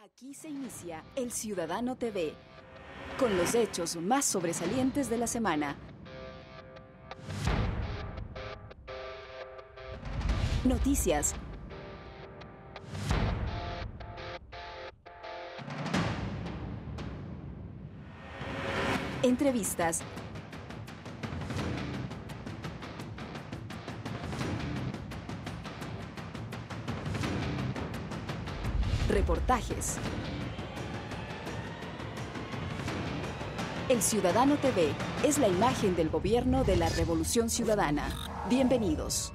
Aquí se inicia El Ciudadano TV, con los hechos más sobresalientes de la semana. Noticias. Entrevistas. Reportajes. El Ciudadano TV es la imagen del gobierno de la Revolución Ciudadana. Bienvenidos.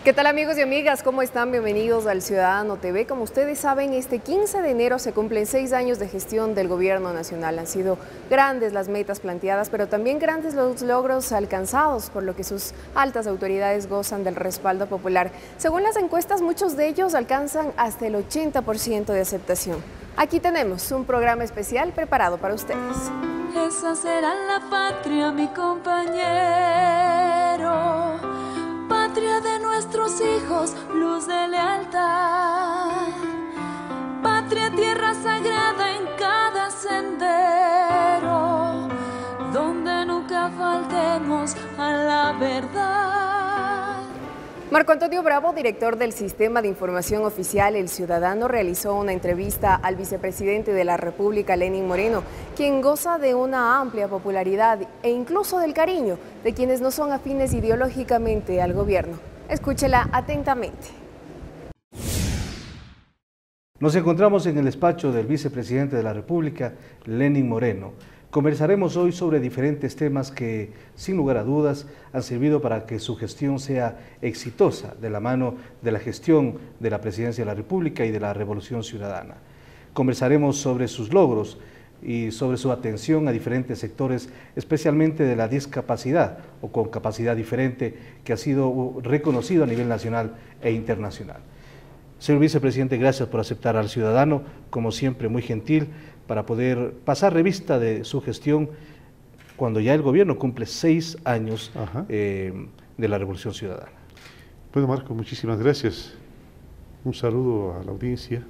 ¿Qué tal, amigos y amigas? ¿Cómo están? Bienvenidos al Ciudadano TV. Como ustedes saben, este 15 de enero se cumplen 6 años de gestión del gobierno nacional. Han sido grandes las metas planteadas, pero también grandes los logros alcanzados, por lo que sus altas autoridades gozan del respaldo popular. Según las encuestas, muchos de ellos alcanzan hasta el 80% de aceptación. Aquí tenemos un programa especial preparado para ustedes. Esa será la patria, mi compañero, patria de nuestros hijos, luz de lealtad, patria, tierra sagrada en cada sendero, donde nunca faltemos a la verdad. Marco Antonio Bravo, director del Sistema de Información Oficial El Ciudadano, realizó una entrevista al vicepresidente de la República, Lenín Moreno, quien goza de una amplia popularidad e incluso del cariño de quienes no son afines ideológicamente al gobierno. Escúchela atentamente. Nos encontramos en el despacho del vicepresidente de la República, Lenín Moreno. Conversaremos hoy sobre diferentes temas que, sin lugar a dudas, han servido para que su gestión sea exitosa de la mano de la gestión de la Presidencia de la República y de la Revolución Ciudadana. Conversaremos sobre sus logros y sobre su atención a diferentes sectores, especialmente de la discapacidad o con capacidad diferente, que ha sido reconocido a nivel nacional e internacional. Señor vicepresidente, gracias por aceptar al ciudadano, como siempre muy gentil, para poder pasar revista de su gestión cuando ya el gobierno cumple 6 años de la Revolución Ciudadana. Bueno, Marco, muchísimas gracias. Un saludo a la audiencia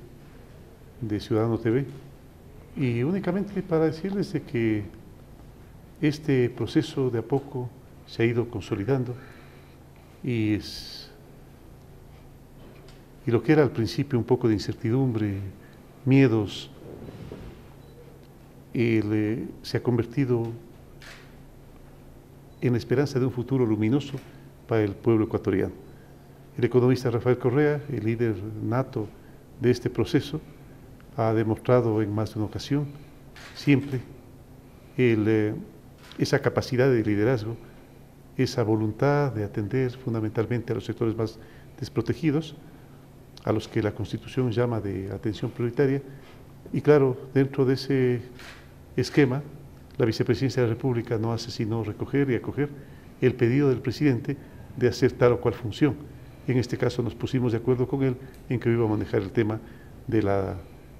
de Ciudadano TV y únicamente para decirles de que este proceso de a poco se ha ido consolidando y lo que era al principio un poco de incertidumbre, miedos, se ha convertido en la esperanza de un futuro luminoso para el pueblo ecuatoriano. El economista Rafael Correa, el líder nato de este proceso, ha demostrado en más de una ocasión siempre esa capacidad de liderazgo, esa voluntad de atender fundamentalmente a los sectores más desprotegidos, a los que la Constitución llama de atención prioritaria, y claro, dentro de ese esquema, la Vicepresidencia de la República no hace sino recoger y acoger el pedido del presidente de hacer tal o cual función. En este caso nos pusimos de acuerdo con él en que iba a manejar el tema de la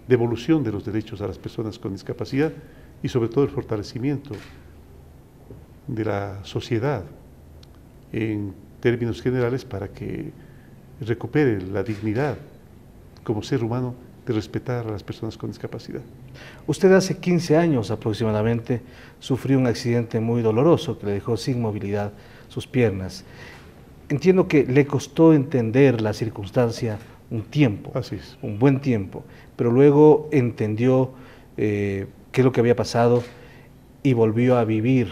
devolución de los derechos a las personas con discapacidad y sobre todo el fortalecimiento de la sociedad en términos generales para que recupere la dignidad como ser humano de respetar a las personas con discapacidad. Usted hace 15 años aproximadamente sufrió un accidente muy doloroso que le dejó sin movilidad sus piernas. Entiendo que le costó entender la circunstancia un tiempo, así es, un buen tiempo, pero luego entendió qué es lo que había pasado y volvió a vivir.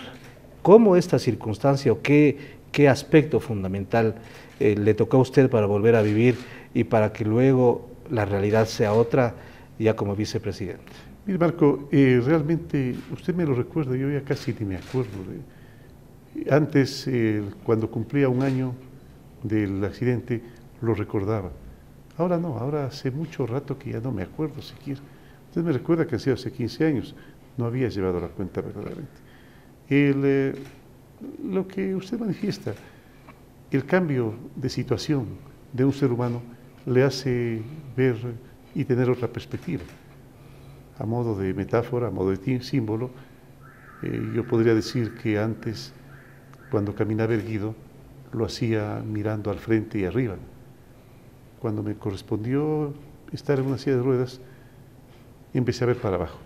¿Cómo esta circunstancia o qué aspecto fundamental le tocó a usted para volver a vivir y para que luego la realidad sea otra ya como vicepresidente? Mire, Marco, realmente usted me lo recuerda, yo ya casi ni me acuerdo. Antes, cuando cumplía 1 año del accidente, lo recordaba. Ahora no, ahora hace mucho rato que ya no me acuerdo siquiera. Usted me recuerda que ha sido hace 15 años, no había llevado la cuenta verdaderamente. Lo que usted manifiesta, el cambio de situación de un ser humano le hace ver y tener otra perspectiva. A modo de metáfora, a modo de símbolo, yo podría decir que antes, cuando caminaba erguido, lo hacía mirando al frente y arriba. cuando me correspondió estar en una silla de ruedas, empecé a ver para abajo.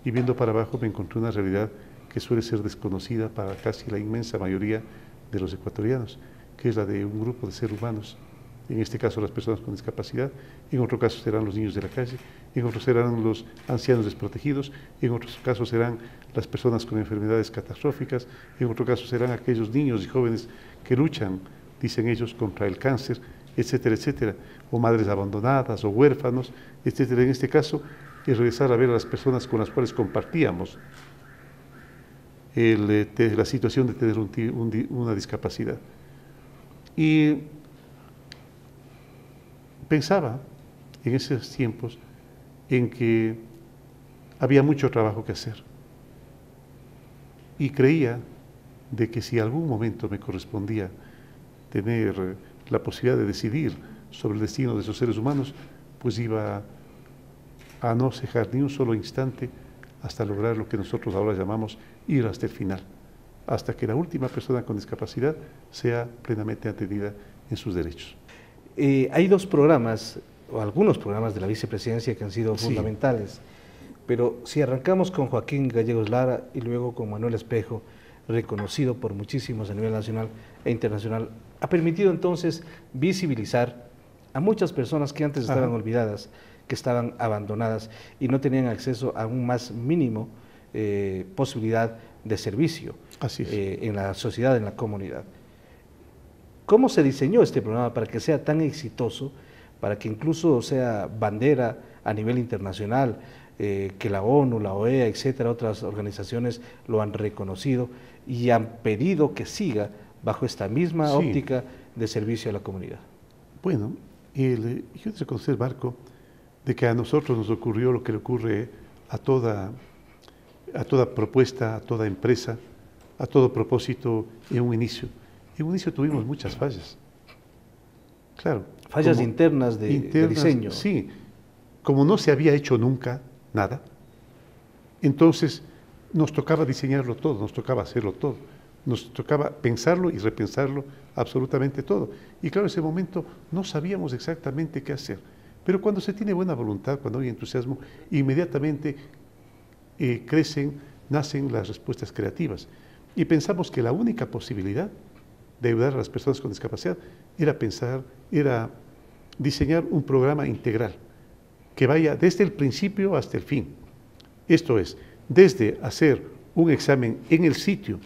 Y viendo para abajo me encontré una realidad que suele ser desconocida para casi la inmensa mayoría de los ecuatorianos, que es la de un grupo de seres humanos, en este caso las personas con discapacidad, en otro caso serán los niños de la calle, en otros serán los ancianos desprotegidos, en otros casos serán las personas con enfermedades catastróficas, en otro caso serán aquellos niños y jóvenes que luchan, dicen ellos, contra el cáncer, etcétera, etcétera, o madres abandonadas o huérfanos, etcétera. En este caso es regresar a ver a las personas con las cuales compartíamos la situación de tener una discapacidad. Y pensaba en esos tiempos en que había mucho trabajo que hacer y creía de que si algún momento me correspondía tener la posibilidad de decidir sobre el destino de esos seres humanos, pues iba a no cejar ni un solo instante hasta lograr lo que nosotros ahora llamamos ir hasta el final, hasta que la última persona con discapacidad sea plenamente atendida en sus derechos. Hay dos programas, o algunos programas de la vicepresidencia que han sido fundamentales, pero si arrancamos con Joaquín Gallegos Lara y luego con Manuel Espejo, reconocido por muchísimos a nivel nacional e internacional, ha permitido entonces visibilizar a muchas personas que antes estaban olvidadas, que estaban abandonadas y no tenían acceso a un más mínimo posibilidad de servicio en la sociedad, en la comunidad. ¿Cómo se diseñó este programa para que sea tan exitoso, para que incluso sea bandera a nivel internacional, que la ONU, la OEA, etcétera, otras organizaciones lo han reconocido y han pedido que siga bajo esta misma óptica de servicio a la comunidad? Bueno, yo quiero reconocer, Marco, de que a nosotros nos ocurrió lo que le ocurre a toda propuesta, a toda empresa, a todo propósito en un inicio. En un inicio tuvimos muchas fallas. Claro. Fallas internas de diseño. Sí. Como no se había hecho nunca nada, entonces nos tocaba diseñarlo todo, nos tocaba hacerlo todo. Nos tocaba pensarlo y repensarlo absolutamente todo. Y claro, en ese momento no sabíamos exactamente qué hacer. Pero cuando se tiene buena voluntad, cuando hay entusiasmo, inmediatamente nacen las respuestas creativas. Y pensamos que la única posibilidad de ayudar a las personas con discapacidad era diseñar un programa integral que vaya desde el principio hasta el fin. Esto es, desde hacer un examen en el sitio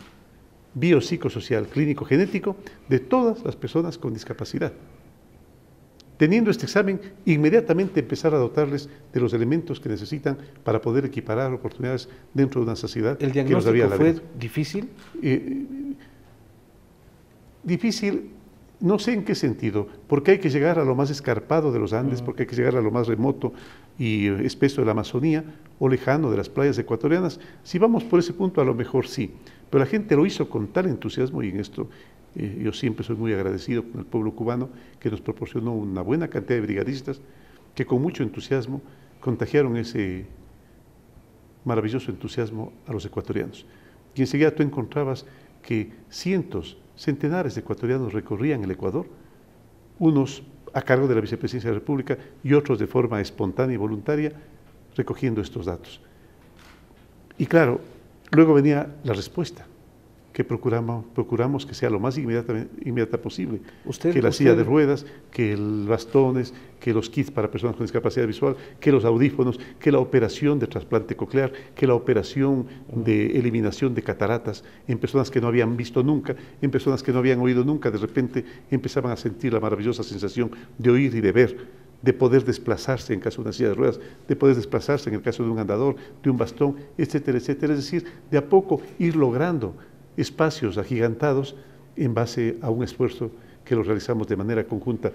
biopsicosocial, clínico, genético de todas las personas con discapacidad. Teniendo este examen, inmediatamente empezar a dotarles de los elementos que necesitan para poder equiparar oportunidades dentro de una sociedad. ¿El diagnóstico fue difícil? Difícil, no sé en qué sentido, porque hay que llegar a lo más escarpado de los Andes, porque hay que llegar a lo más remoto y espeso de la Amazonía o lejano de las playas ecuatorianas. Si vamos por ese punto, a lo mejor sí, pero la gente lo hizo con tal entusiasmo, y en esto yo siempre soy muy agradecido con el pueblo cubano, que nos proporcionó una buena cantidad de brigadistas que con mucho entusiasmo contagiaron ese maravilloso entusiasmo a los ecuatorianos. Y enseguida tú encontrabas que centenares de ecuatorianos recorrían el Ecuador, unos a cargo de la Vicepresidencia de la República y otros de forma espontánea y voluntaria, recogiendo estos datos. Y claro, luego venía la respuesta, que procuramos que sea lo más inmediata posible, que la silla de ruedas, que los bastones, que los kits para personas con discapacidad visual, que los audífonos, que la operación de trasplante coclear, que la operación de eliminación de cataratas en personas que no habían visto nunca, en personas que no habían oído nunca, de repente empezaban a sentir la maravillosa sensación de oír y de ver, de poder desplazarse en caso de una silla de ruedas, de poder desplazarse en el caso de un andador, de un bastón, etcétera, etcétera. Es decir, de a poco ir logrando espacios agigantados en base a un esfuerzo que lo realizamos de manera conjunta.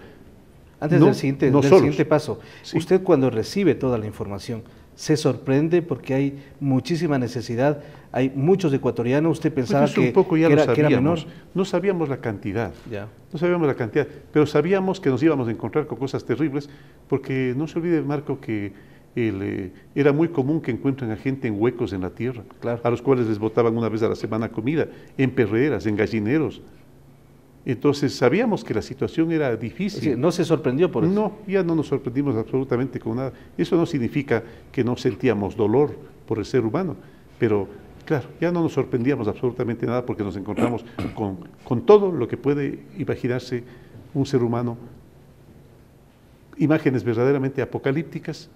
Antes del siguiente paso, usted cuando recibe toda la información, ¿se sorprende porque hay muchísima necesidad? Hay muchos ecuatorianos, usted pensaba que era menor. No sabíamos la cantidad, pero sabíamos que nos íbamos a encontrar con cosas terribles, porque no se olvide, Marco, que era muy común que encuentren a gente en huecos en la tierra, a los cuales les botaban una vez a la semana comida, en perreras, en gallineros. Entonces sabíamos que la situación era difícil. Sí, ¿no se sorprendió por eso? No, ya no nos sorprendimos absolutamente con nada. Eso no significa que no sentíamos dolor por el ser humano, pero claro, ya no nos sorprendíamos absolutamente nada porque nos encontramos con todo lo que puede imaginarse un ser humano. Imágenes verdaderamente apocalípticas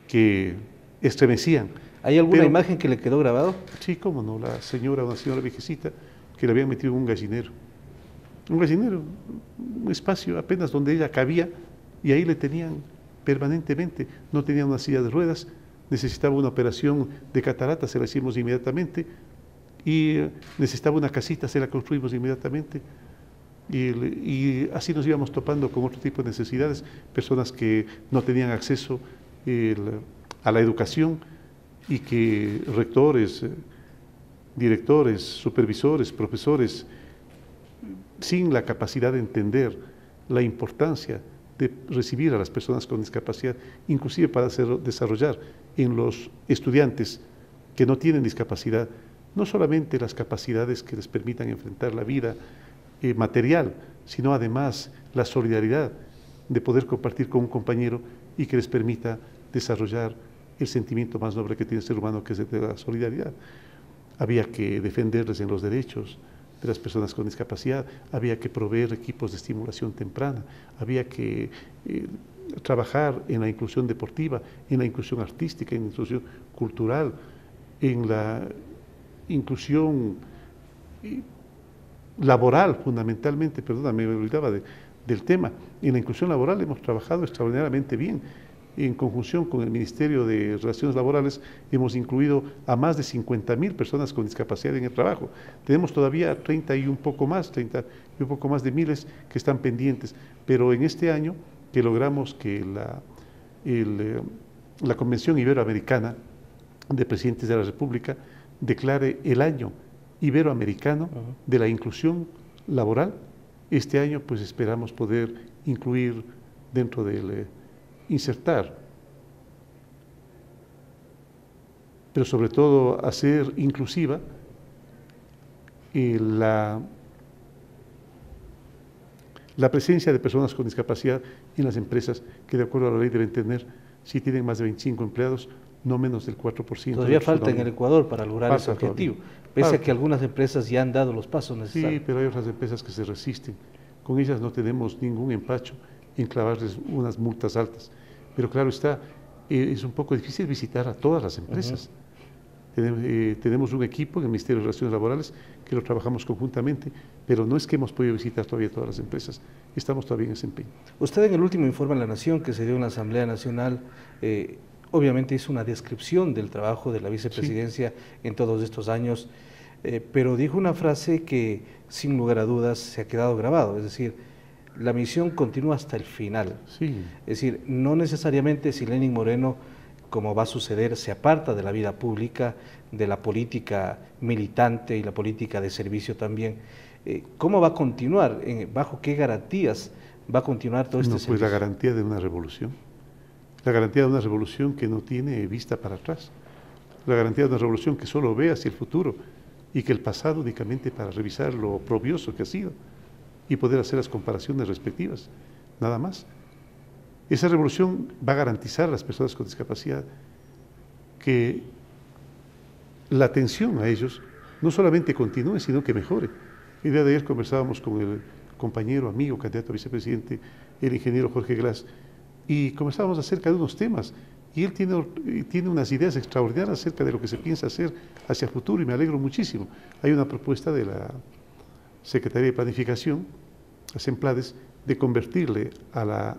que estremecían. ¿Hay alguna imagen que le quedó grabado? Sí, cómo no, una señora viejecita que le habían metido en un gallinero, un espacio apenas donde ella cabía, y ahí le tenían permanentemente. No tenía una silla de ruedas, necesitaba una operación de catarata, se la hicimos inmediatamente, y necesitaba una casita, se la construimos inmediatamente. Y así nos íbamos topando con otro tipo de necesidades, personas que no tenían acceso a la educación, y que rectores, directores, supervisores, profesores, sin la capacidad de entender la importancia de recibir a las personas con discapacidad, inclusive para desarrollar en los estudiantes que no tienen discapacidad, no solamente las capacidades que les permitan enfrentar la vida material, sino además la solidaridad de poder compartir con un compañero y que les permita desarrollar el sentimiento más noble que tiene el ser humano, que es el de la solidaridad. Había que defenderles en los derechos de las personas con discapacidad, había que proveer equipos de estimulación temprana, había que trabajar en la inclusión deportiva, en la inclusión artística, en la inclusión cultural, en la inclusión laboral fundamentalmente. Perdona, me olvidaba del tema. En la inclusión laboral hemos trabajado extraordinariamente bien. En conjunción con el Ministerio de Relaciones Laborales, hemos incluido a más de 50.000 personas con discapacidad en el trabajo. Tenemos todavía 30 y un poco más de miles que están pendientes, pero en este año que logramos que la Convención Iberoamericana de Presidentes de la República declare el año iberoamericano de la inclusión laboral, este año pues esperamos poder incluir dentro del insertar, pero sobre todo hacer inclusiva la presencia de personas con discapacidad en las empresas que de acuerdo a la ley deben tener, si tienen más de 25 empleados, no menos del 4%. Todavía falta en el Ecuador para lograr ese objetivo, pese a que algunas empresas ya han dado los pasos necesarios. Sí, pero hay otras empresas que se resisten. Con ellas no tenemos ningún empacho en clavarles unas multas altas. Pero claro está, es un poco difícil visitar a todas las empresas. Tenemos un equipo en el Ministerio de Relaciones Laborales que lo trabajamos conjuntamente, pero no es que hemos podido visitar todavía todas las empresas, estamos todavía en ese empeño. Usted en el último informe a la Nación que se dio en la Asamblea Nacional, obviamente hizo una descripción del trabajo de la vicepresidencia en todos estos años, pero dijo una frase que sin lugar a dudas se ha quedado grabado, es decir, la misión continúa hasta el final. Sí. Es decir, no necesariamente si Lenín Moreno, como va a suceder, se aparta de la vida pública, de la política militante y la política de servicio también. ¿Cómo va a continuar? ¿Bajo qué garantías va a continuar todo este servicio? Pues la garantía de una revolución. La garantía de una revolución que no tiene vista para atrás. La garantía de una revolución que solo ve hacia el futuro y que el pasado únicamente para revisar lo oprobioso que ha sido y poder hacer las comparaciones respectivas, nada más. Esa revolución va a garantizar a las personas con discapacidad que la atención a ellos no solamente continúe, sino que mejore. El día de ayer conversábamos con el compañero, amigo, candidato a vicepresidente, el ingeniero Jorge Glass, y conversábamos acerca de unos temas, y él tiene unas ideas extraordinarias acerca de lo que se piensa hacer hacia el futuro, y me alegro muchísimo. Hay una propuesta de la Secretaría de Planificación, a SEMPLADES, de convertirle al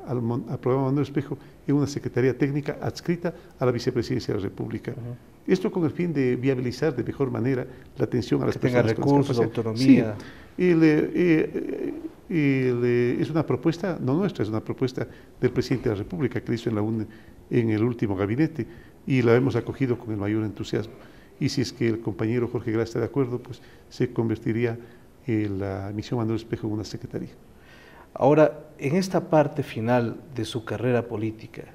programa Manuel Espejo en una secretaría técnica adscrita a la vicepresidencia de la República. Esto con el fin de viabilizar de mejor manera la atención a las personas con discapacidad. Que tenga recursos, autonomía. Sí. Es una propuesta, no nuestra, es una propuesta del presidente de la República que hizo en el último gabinete y la hemos acogido con el mayor entusiasmo. Y si es que el compañero Jorge Glass está de acuerdo, pues se convertiría la misión Manuel Espejo en una secretaría. Ahora, en esta parte final de su carrera política,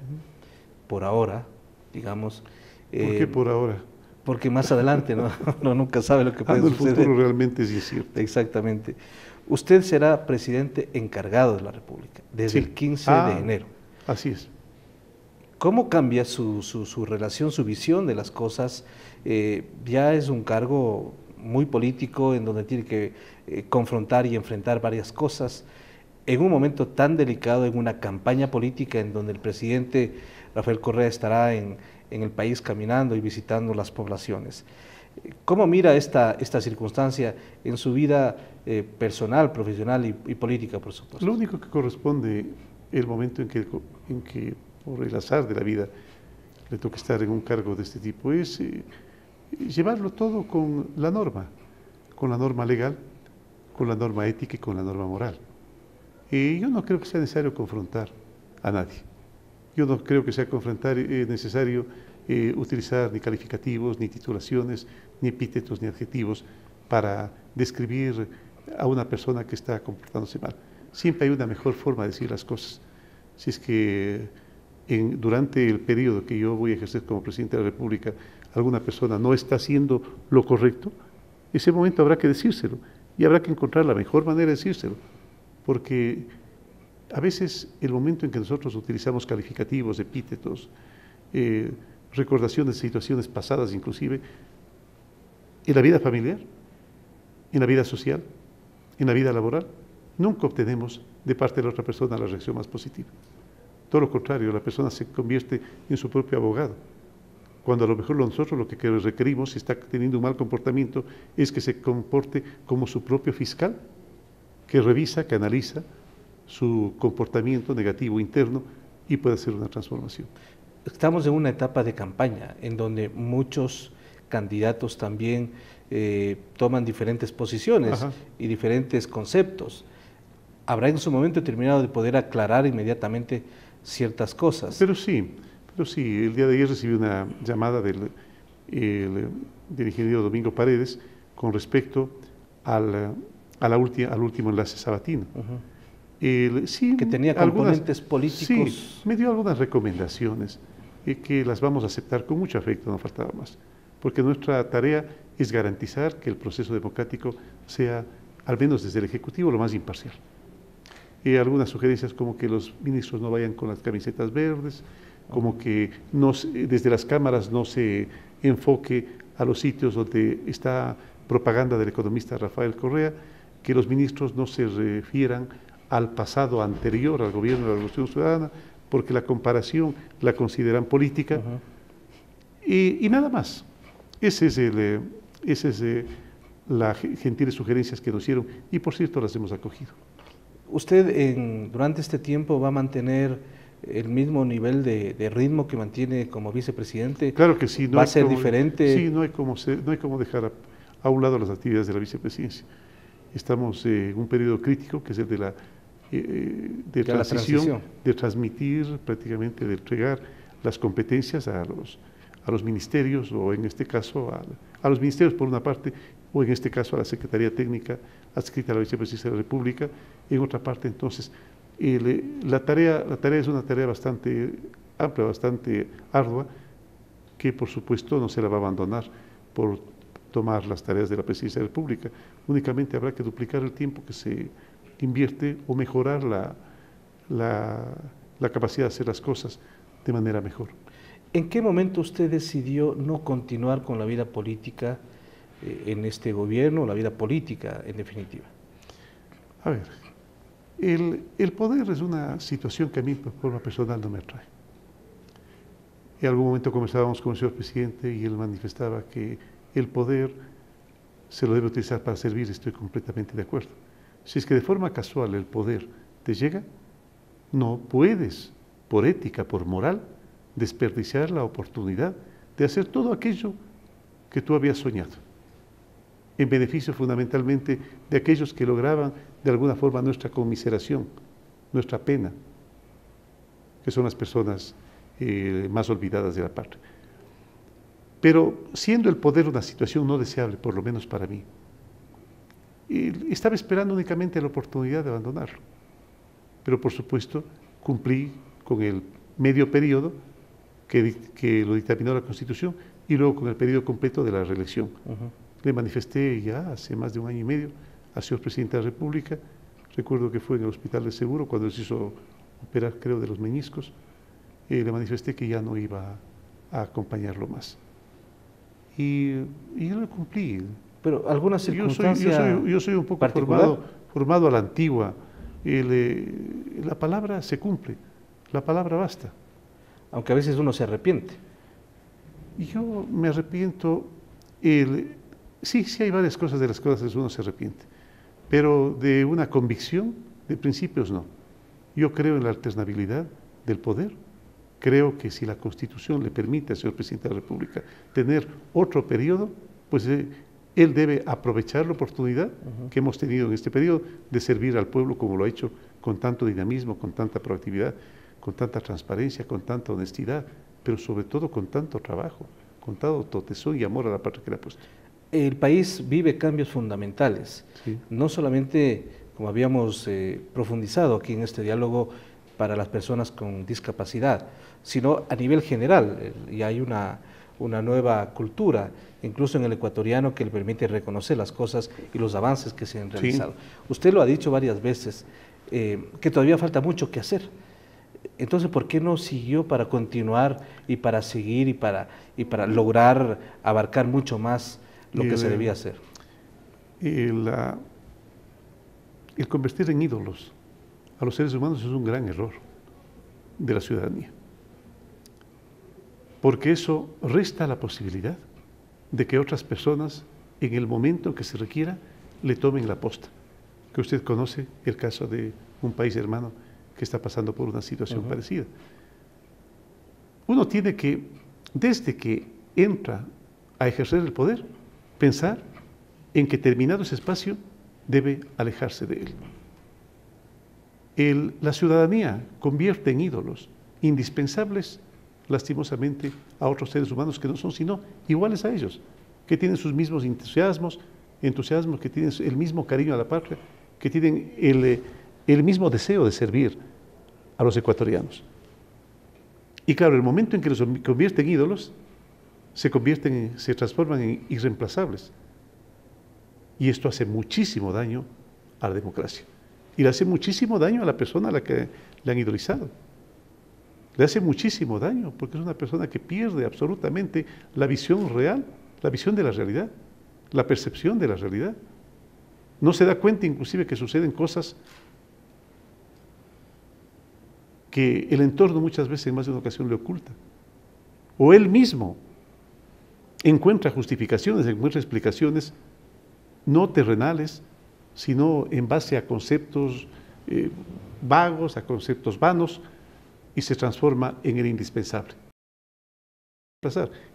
por ahora, digamos... ¿Por qué por ahora? Porque más adelante, ¿no? Uno nunca sabe lo que puede suceder. El futuro realmente es incierto. Exactamente. Usted será presidente encargado de la República desde el 15 de enero. Así es. ¿Cómo cambia su relación, su visión de las cosas? Ya es un cargo muy político en donde tiene que confrontar y enfrentar varias cosas. En un momento tan delicado, en una campaña política en donde el presidente Rafael Correa estará en el país caminando y visitando las poblaciones. ¿Cómo mira esta circunstancia en su vida personal, profesional y política, por supuesto? Lo único que corresponde el momento en que por el azar de la vida le toca estar en un cargo de este tipo es llevarlo todo con la norma legal, con la norma ética y con la norma moral. Yo no creo que sea necesario confrontar a nadie. Yo no creo que sea necesario utilizar ni calificativos, ni titulaciones, ni epítetos, ni adjetivos para describir a una persona que está comportándose mal. Siempre hay una mejor forma de decir las cosas. Si es que durante el periodo que yo voy a ejercer como presidente de la República, alguna persona no está haciendo lo correcto, ese momento habrá que decírselo y habrá que encontrar la mejor manera de decírselo. Porque a veces el momento en que nosotros utilizamos calificativos, epítetos, recordaciones de situaciones pasadas inclusive, en la vida familiar, en la vida social, en la vida laboral, nunca obtenemos de parte de la otra persona la reacción más positiva. Todo lo contrario, la persona se convierte en su propio abogado. Cuando a lo mejor nosotros lo que requerimos, si está teniendo un mal comportamiento, es que se comporte como su propio fiscal, que revisa, que analiza su comportamiento negativo interno y puede hacer una transformación. Estamos en una etapa de campaña en donde muchos candidatos también toman diferentes posiciones y diferentes conceptos. Habrá en su momento determinado de poder aclarar inmediatamente ciertas cosas. Pero sí, el día de ayer recibí una llamada del ingeniero Domingo Paredes con respecto al último enlace sabatino. Sí, que tenía componentes políticos. Sí, me dio algunas recomendaciones que las vamos a aceptar con mucho afecto, no faltaba más. Porque nuestra tarea es garantizar que el proceso democrático sea, al menos desde el Ejecutivo, lo más imparcial. Algunas sugerencias como que los ministros no vayan con las camisetas verdes, como que desde las cámaras no se enfoque a los sitios donde está propaganda del economista Rafael Correa, que los ministros no se refieran al pasado anterior al gobierno de la Revolución Ciudadana, porque la comparación la consideran política, y nada más. Esas es las gentiles sugerencias que nos hicieron, y por cierto las hemos acogido. ¿Usted durante este tiempo va a mantener el mismo nivel de ritmo que mantiene como vicepresidente? Claro que sí. ¿Va a ser diferente? Sí, no hay como dejar a un lado las actividades de la vicepresidencia. Estamos en un periodo crítico, que es el de la transición, de transmitir prácticamente, de entregar las competencias a los ministerios, o en este caso a los ministerios por una parte, o en este caso a la Secretaría Técnica adscrita a la Vicepresidencia de la República, en otra parte. Entonces, la tarea es una tarea bastante amplia, bastante ardua, que por supuesto no se la va a abandonar por tomar las tareas de la Presidencia de la República. Únicamente habrá que duplicar el tiempo que se invierte o mejorar la capacidad de hacer las cosas de manera mejor. ¿En qué momento usted decidió no continuar con la vida política en este gobierno, la vida política en definitiva? A ver, el poder es una situación que a mí por forma personal no me atrae. En algún momento conversábamos con el señor presidente y él manifestaba que el poder se lo debe utilizar para servir. Estoy completamente de acuerdo. Si es que de forma casual el poder te llega, no puedes, por ética, por moral, desperdiciar la oportunidad de hacer todo aquello que tú habías soñado, en beneficio fundamentalmente de aquellos que lograban de alguna forma nuestra conmiseración, nuestra pena, que son las personas más olvidadas de la patria. Pero siendo el poder una situación no deseable, por lo menos para mí, estaba esperando únicamente la oportunidad de abandonarlo. Pero por supuesto cumplí con el medio periodo que lo dictaminó la Constitución y luego con el periodo completo de la reelección. Le manifesté ya hace más de 1 año y medio al señor presidente de la República. Recuerdo que fue en el Hospital de Seguro cuando se hizo operar, creo, de los meniscos. Le manifesté que ya no iba a acompañarlo más. Y yo lo cumplí. Pero alguna circunstancia yo soy un poco formado a la antigua. La palabra se cumple, la palabra basta. Aunque a veces uno se arrepiente. Y yo me arrepiento, sí hay varias cosas de las cosas que uno se arrepiente, pero de una convicción, de principios no. Yo creo en la alternabilidad del poder. Creo que si la Constitución le permite al señor presidente de la República tener otro periodo, pues él debe aprovechar la oportunidad que hemos tenido en este periodo de servir al pueblo como lo ha hecho con tanto dinamismo, con tanta proactividad, con tanta transparencia, con tanta honestidad, pero sobre todo con tanto trabajo, con tanto tesón y amor a la patria que le ha puesto. El país vive cambios fundamentales, sí. No solamente, como habíamos profundizado aquí en este diálogo, para las personas con discapacidad, sino a nivel general. Y hay una nueva cultura, incluso en el ecuatoriano, que le permite reconocer las cosas y los avances que se han realizado. Sí. Usted lo ha dicho varias veces, que todavía falta mucho que hacer. Entonces, ¿por qué no siguió para continuar y para seguir y para lograr abarcar mucho más lo que se debía hacer? El convertir en ídolos a los seres humanos es un gran error de la ciudadanía, porque eso resta la posibilidad de que otras personas, en el momento en que se requiera, le tomen la posta. Que usted conoce el caso de un país hermano que está pasando por una situación parecida. Uno tiene que, desde que entra a ejercer el poder, pensar en que terminado ese espacio debe alejarse de él. La ciudadanía convierte en ídolos indispensables, lastimosamente, a otros seres humanos que no son sino iguales a ellos, que tienen sus mismos entusiasmos, que tienen el mismo cariño a la patria, que tienen el mismo deseo de servir a los ecuatorianos. Y claro, el momento en que los convierten en ídolos, se transforman en irreemplazables. Y esto hace muchísimo daño a la democracia. Y le hace muchísimo daño a la persona a la que le han idolizado. Le hace muchísimo daño porque es una persona que pierde absolutamente la visión real, la visión de la realidad, la percepción de la realidad. No se da cuenta inclusive que suceden cosas que el entorno muchas veces en más de una ocasión le oculta. O él mismo encuentra justificaciones, encuentra explicaciones no terrenales, sino en base a conceptos vagos, a conceptos vanos, y se transforma en el indispensable.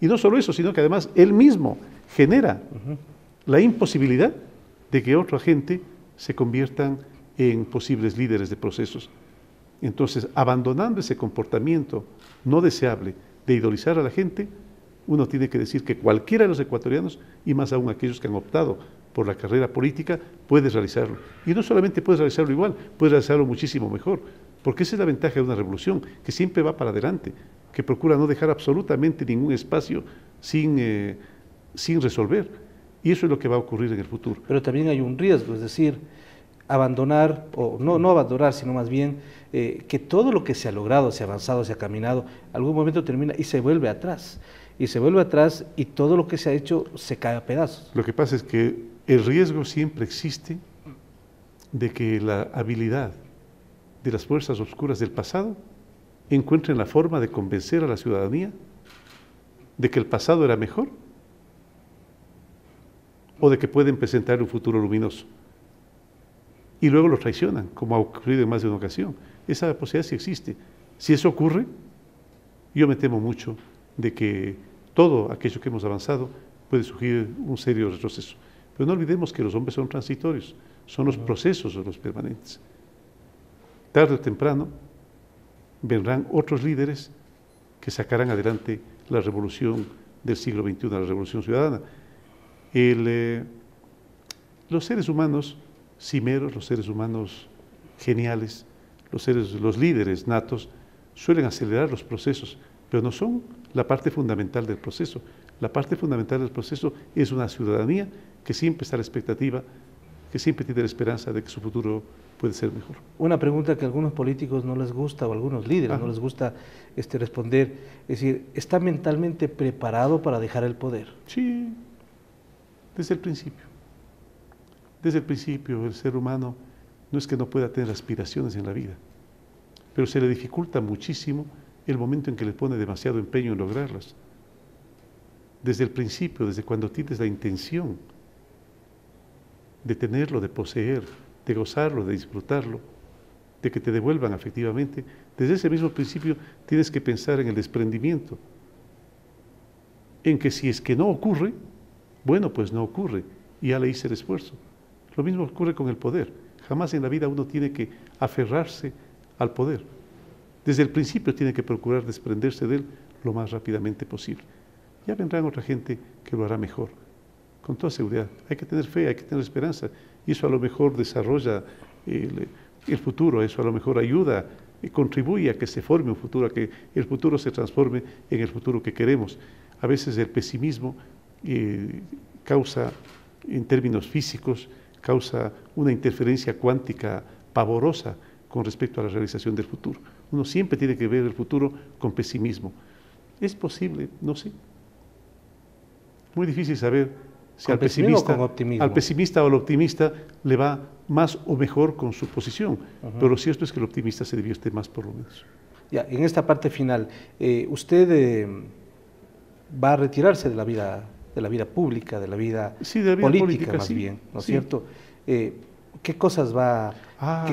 Y no solo eso, sino que además él mismo genera la imposibilidad de que otro agente se conviertan en posibles líderes de procesos. Entonces, abandonando ese comportamiento no deseable de idolizar a la gente, uno tiene que decir que cualquiera de los ecuatorianos, y más aún aquellos que han optado por la carrera política, puede realizarlo. Y no solamente puede realizarlo igual, puede realizarlo muchísimo mejor, porque esa es la ventaja de una revolución, que siempre va para adelante, que procura no dejar absolutamente ningún espacio sin resolver. Y eso es lo que va a ocurrir en el futuro. Pero también hay un riesgo, es decir, abandonar, o no abandonar, sino más bien que todo lo que se ha logrado, se ha avanzado, se ha caminado, algún momento termina y se vuelve atrás. Y se vuelve atrás y todo lo que se ha hecho se cae a pedazos. Lo que pasa es que el riesgo siempre existe de que la habilidad de las fuerzas oscuras del pasado encuentren la forma de convencer a la ciudadanía de que el pasado era mejor o de que pueden presentar un futuro luminoso. Y luego lo traicionan, como ha ocurrido en más de una ocasión. Esa posibilidad sí existe. Si eso ocurre, yo me temo mucho de que todo aquello que hemos avanzado puede surgir un serio retroceso. Pero no olvidemos que los hombres son transitorios, son los procesos los permanentes. Tarde o temprano vendrán otros líderes que sacarán adelante la revolución del siglo XXI, la revolución ciudadana. Los seres humanos cimeros, los seres humanos geniales, los líderes natos, suelen acelerar los procesos, pero no son la parte fundamental del proceso. La parte fundamental del proceso es una ciudadanía que siempre está a la expectativa que siempre tiene la esperanza de que su futuro puede ser mejor. Una pregunta que a algunos políticos no les gusta, o a algunos líderes no les gusta responder, es decir, ¿está mentalmente preparado para dejar el poder? Sí, desde el principio. Desde el principio el ser humano no es que no pueda tener aspiraciones en la vida, pero se le dificulta muchísimo el momento en que le pone demasiado empeño en lograrlas. Desde el principio, desde cuando tienes la intención de tenerlo, de poseer, de gozarlo, de disfrutarlo, de que te devuelvan afectivamente, desde ese mismo principio tienes que pensar en el desprendimiento, en que si es que no ocurre, bueno, pues no ocurre, y ya le hice el esfuerzo. Lo mismo ocurre con el poder. Jamás en la vida uno tiene que aferrarse al poder. Desde el principio tiene que procurar desprenderse de él lo más rápidamente posible. Ya vendrán otra gente que lo hará mejor, con toda seguridad. Hay que tener fe, hay que tener esperanza, y eso a lo mejor desarrolla el futuro, eso a lo mejor ayuda y contribuye a que se forme un futuro, a que el futuro se transforme en el futuro que queremos. A veces el pesimismo causa, en términos físicos, causa una interferencia cuántica pavorosa con respecto a la realización del futuro. Uno siempre tiene que ver el futuro con pesimismo. ¿Es posible? No sé. Muy difícil saber si al pesimista o al optimista le va más o mejor con su posición, pero lo cierto es que el optimista se divierte más por lo menos. Ya, en esta parte final, usted va a retirarse de la vida pública, de la vida, política más bien, ¿no es cierto? ¿Qué cosas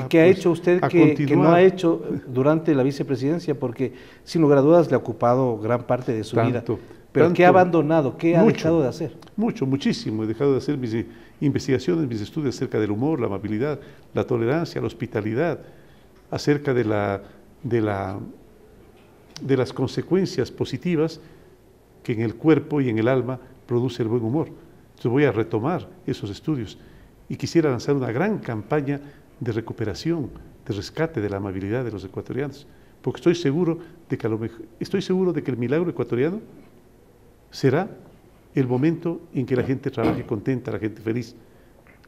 qué ha hecho usted que no ha hecho durante la vicepresidencia? Porque sin lugar a dudas le ha ocupado gran parte de su vida. Pero ¿qué ha abandonado? ¿Qué ha dejado de hacer? Muchísimo. He dejado de hacer mis investigaciones, mis estudios acerca del humor, la amabilidad, la tolerancia, la hospitalidad, acerca de las consecuencias positivas que en el cuerpo y en el alma produce el buen humor. Entonces voy a retomar esos estudios y quisiera lanzar una gran campaña de recuperación, de rescate de la amabilidad de los ecuatorianos, porque estoy seguro de que el milagro ecuatoriano será el momento en que la gente trabaje contenta, la gente feliz,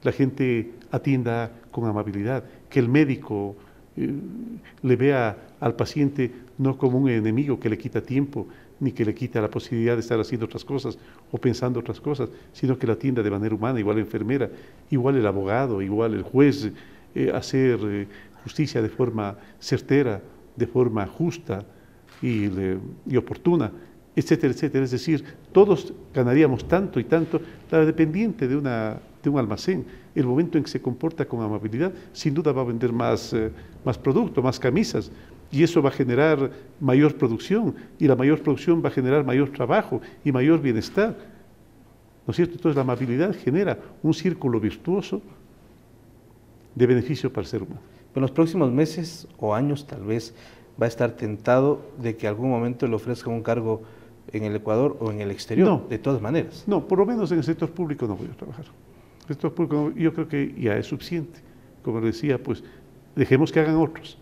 la gente atienda con amabilidad, que el médico le vea al paciente no como un enemigo que le quita tiempo, ni que le quita la posibilidad de estar haciendo otras cosas o pensando otras cosas, sino que la atienda de manera humana, igual la enfermera, igual el abogado, igual el juez, hacer justicia de forma certera, de forma justa y oportuna, etcétera, etcétera. Es decir, todos ganaríamos tanto y tanto. La dependiente de un almacén, el momento en que se comporta con amabilidad, sin duda va a vender más producto, más camisas, y eso va a generar mayor producción, y la mayor producción va a generar mayor trabajo y mayor bienestar, ¿no es cierto? Entonces la amabilidad genera un círculo virtuoso de beneficio para el ser humano. En los próximos meses o años tal vez va a estar tentado de que algún momento le ofrezca un cargo en el Ecuador o en el exterior, no, de todas maneras. No, por lo menos en el sector público no voy a trabajar. El sector público yo creo que ya es suficiente. Como le decía, pues dejemos que hagan otros,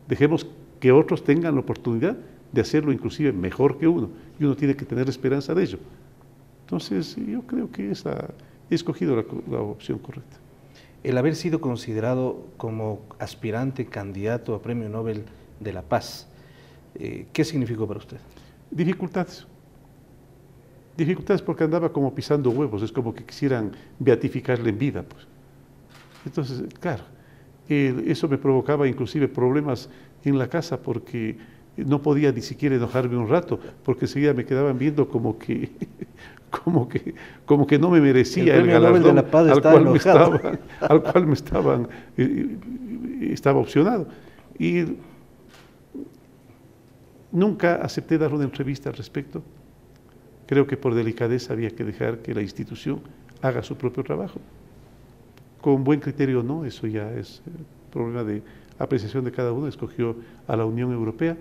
dejemos que otros tengan la oportunidad de hacerlo inclusive mejor que uno, y uno tiene que tener esperanza de ello. Entonces yo creo que he escogido la opción correcta. El haber sido considerado como aspirante candidato a Premio Nobel de la Paz, ¿qué significó para usted? Dificultades porque andaba como pisando huevos, es como que quisieran beatificarle en vida, pues. Entonces, claro, eso me provocaba inclusive problemas en la casa porque no podía ni siquiera enojarme un rato, porque enseguida me quedaban viendo como que no me merecía el galardón de la Paz al cual me estaba opcionado. Y nunca acepté dar una entrevista al respecto. Creo que por delicadeza había que dejar que la institución haga su propio trabajo. Con buen criterio no, eso ya es problema de apreciación de cada uno. Escogió a la Unión Europea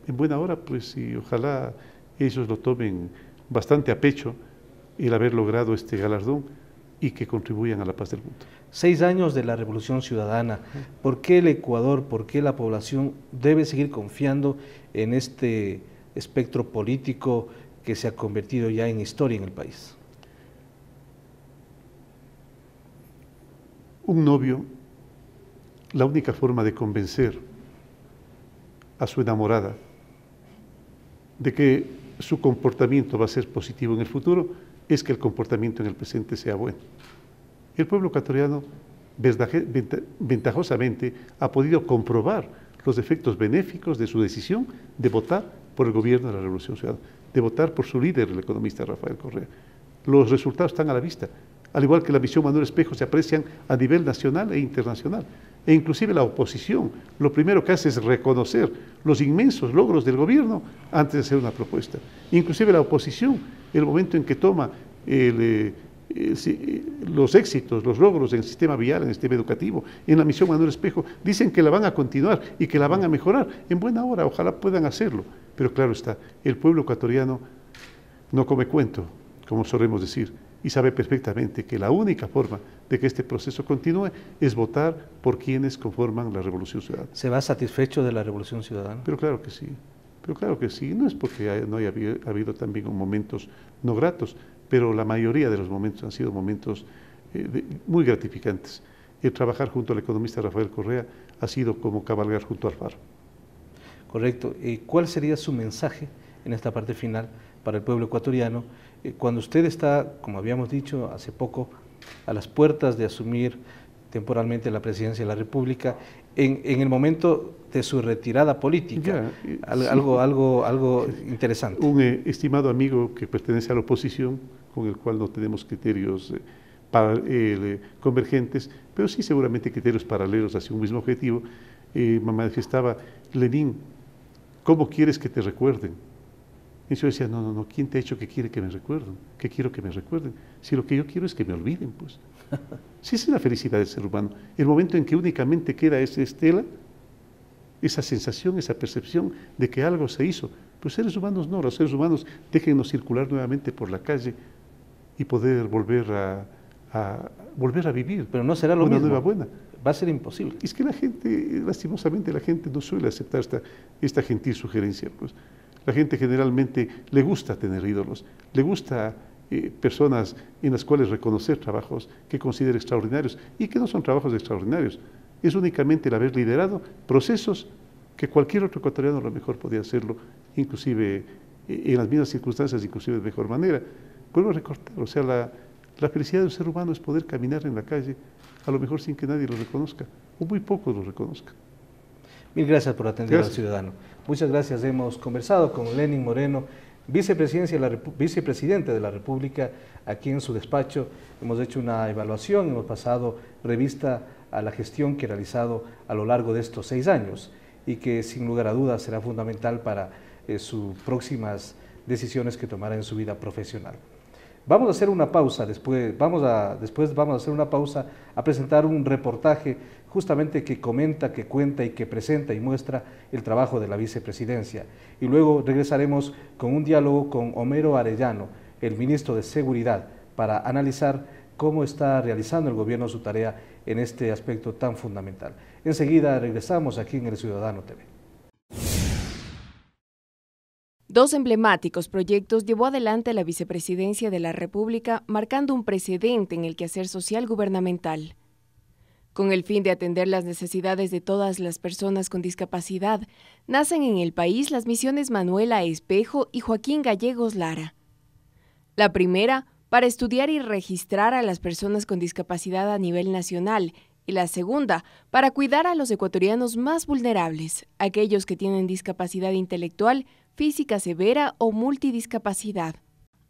en buena hora, pues, y ojalá ellos lo tomen bastante a pecho el haber logrado este galardón y que contribuyan a la paz del mundo. 6 años de la Revolución Ciudadana. ¿Por qué el Ecuador, por qué la población debe seguir confiando en este espectro político que se ha convertido ya en historia en el país? un novio, la única forma de convencer a su enamorada de que su comportamiento va a ser positivo en el futuro es que el comportamiento en el presente sea bueno. El pueblo ecuatoriano ventajosamente ha podido comprobar los efectos benéficos de su decisión de votar por el gobierno de la Revolución Ciudadana, de votar por su líder, el economista Rafael Correa. Los resultados están a la vista, al igual que la misión Manuel Espejo se aprecian a nivel nacional e internacional. E inclusive la oposición, lo primero que hace es reconocer los inmensos logros del gobierno antes de hacer una propuesta. Inclusive la oposición, el momento en que toma los éxitos, los logros en el sistema vial, en el sistema educativo, en la misión Manuel Espejo, dicen que la van a continuar y que la van a mejorar. En buena hora, ojalá puedan hacerlo. Pero claro está, el pueblo ecuatoriano no come cuento, como solemos decir, y sabe perfectamente que la única forma de que este proceso continúe es votar por quienes conforman la Revolución Ciudadana. ¿Se va satisfecho de la Revolución Ciudadana? Pero claro que sí, no es porque no haya habido también momentos no gratos, pero la mayoría de los momentos han sido momentos muy gratificantes. El trabajar junto al economista Rafael Correa ha sido como cabalgar junto al faro. Correcto. ¿Cuál sería su mensaje en esta parte final para el pueblo ecuatoriano cuando usted está, como habíamos dicho hace poco, a las puertas de asumir temporalmente la presidencia de la República, en el momento de su retirada política? Algo interesante. Un estimado amigo que pertenece a la oposición, con el cual no tenemos criterios convergentes, pero sí seguramente criterios paralelos hacia un mismo objetivo, me manifestaba: Lenín, ¿cómo quieres que te recuerden? Y yo decía, no, ¿quién te ha hecho que quiere que me recuerden? ¿Qué quiero que me recuerden? Si lo que yo quiero es que me olviden, pues. Si esa es la felicidad del ser humano, el momento en que únicamente queda esa estela, esa sensación, esa percepción de que algo se hizo. Pero seres humanos no, los seres humanos déjennos circular nuevamente por la calle y poder volver a vivir. Pero no será lo una mismo. Nueva buena. Va a ser imposible. Es que la gente, lastimosamente, la gente no suele aceptar esta gentil sugerencia, pues. La gente generalmente le gusta tener ídolos, le gusta personas en las cuales reconocer trabajos que considera extraordinarios y que no son trabajos extraordinarios. Es únicamente el haber liderado procesos que cualquier otro ecuatoriano a lo mejor podía hacerlo, inclusive en las mismas circunstancias, inclusive de mejor manera. Vuelvo a recordar, o sea, la felicidad de un ser humano es poder caminar en la calle, a lo mejor sin que nadie lo reconozca, o muy pocos lo reconozcan. Mil gracias por atender al ciudadano. Muchas gracias. Hemos conversado con Lenín Moreno, vicepresidente de la República, aquí en su despacho. Hemos hecho una evaluación, hemos pasado revista a la gestión que ha realizado a lo largo de estos 6 años y que sin lugar a dudas será fundamental para sus próximas decisiones que tomará en su vida profesional. Vamos a hacer una pausa, después vamos a hacer una pausa a presentar un reportaje justamente que comenta, que cuenta y que presenta y muestra el trabajo de la vicepresidencia. Y luego regresaremos con un diálogo con Homero Arellano, el ministro de Seguridad, para analizar cómo está realizando el gobierno su tarea en este aspecto tan fundamental. Enseguida regresamos aquí en El Ciudadano TV. 2 emblemáticos proyectos llevó adelante la Vicepresidencia de la República, marcando un precedente en el quehacer social gubernamental. Con el fin de atender las necesidades de todas las personas con discapacidad, nacen en el país las misiones Manuela Espejo y Joaquín Gallegos Lara. La primera, para estudiar y registrar a las personas con discapacidad a nivel nacional, y la segunda, para cuidar a los ecuatorianos más vulnerables, aquellos que tienen discapacidad intelectual, física severa o multidiscapacidad.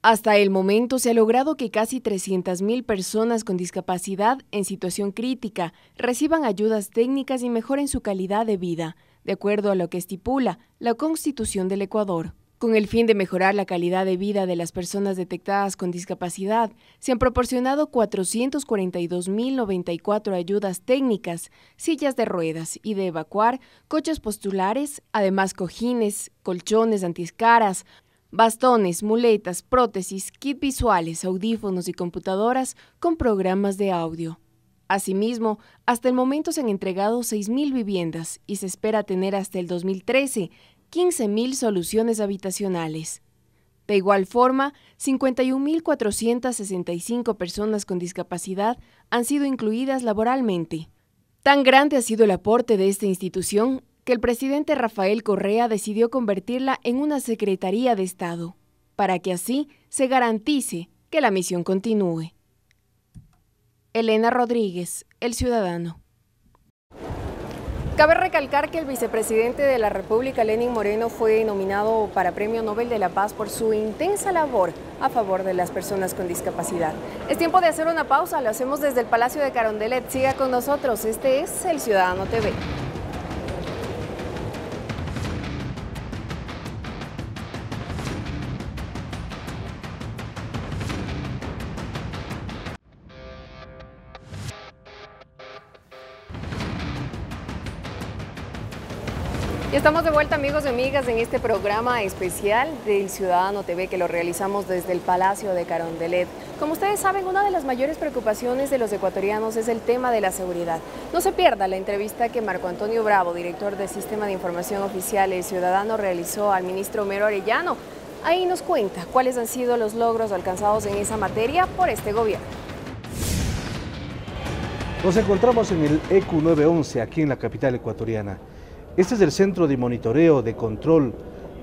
Hasta el momento se ha logrado que casi 300.000 personas con discapacidad en situación crítica reciban ayudas técnicas y mejoren su calidad de vida, de acuerdo a lo que estipula la Constitución del Ecuador. Con el fin de mejorar la calidad de vida de las personas detectadas con discapacidad, se han proporcionado 442.094 ayudas técnicas, sillas de ruedas y de evacuar, coches postulares, además cojines, colchones antiescaras, bastones, muletas, prótesis, kits visuales, audífonos y computadoras con programas de audio. Asimismo, hasta el momento se han entregado 6.000 viviendas y se espera tener hasta el 2013 15.000 soluciones habitacionales. De igual forma, 51.465 personas con discapacidad han sido incluidas laboralmente. Tan grande ha sido el aporte de esta institución que el presidente Rafael Correa decidió convertirla en una Secretaría de Estado, para que así se garantice que la misión continúe. Elena Rodríguez, El Ciudadano. Cabe recalcar que el vicepresidente de la República, Lenín Moreno, fue nominado para Premio Nobel de la Paz por su intensa labor a favor de las personas con discapacidad. Es tiempo de hacer una pausa, lo hacemos desde el Palacio de Carondelet. Siga con nosotros, este es El Ciudadano TV. Y estamos de vuelta, amigos y amigas, en este programa especial del Ciudadano TV que lo realizamos desde el Palacio de Carondelet. Como ustedes saben, una de las mayores preocupaciones de los ecuatorianos es el tema de la seguridad. No se pierda la entrevista que Marco Antonio Bravo, director del Sistema de Información Oficial El Ciudadano, realizó al ministro Homero Arellano. Ahí nos cuenta cuáles han sido los logros alcanzados en esa materia por este gobierno. Nos encontramos en el ECU 911, aquí en la capital ecuatoriana. Este es el centro de monitoreo, de control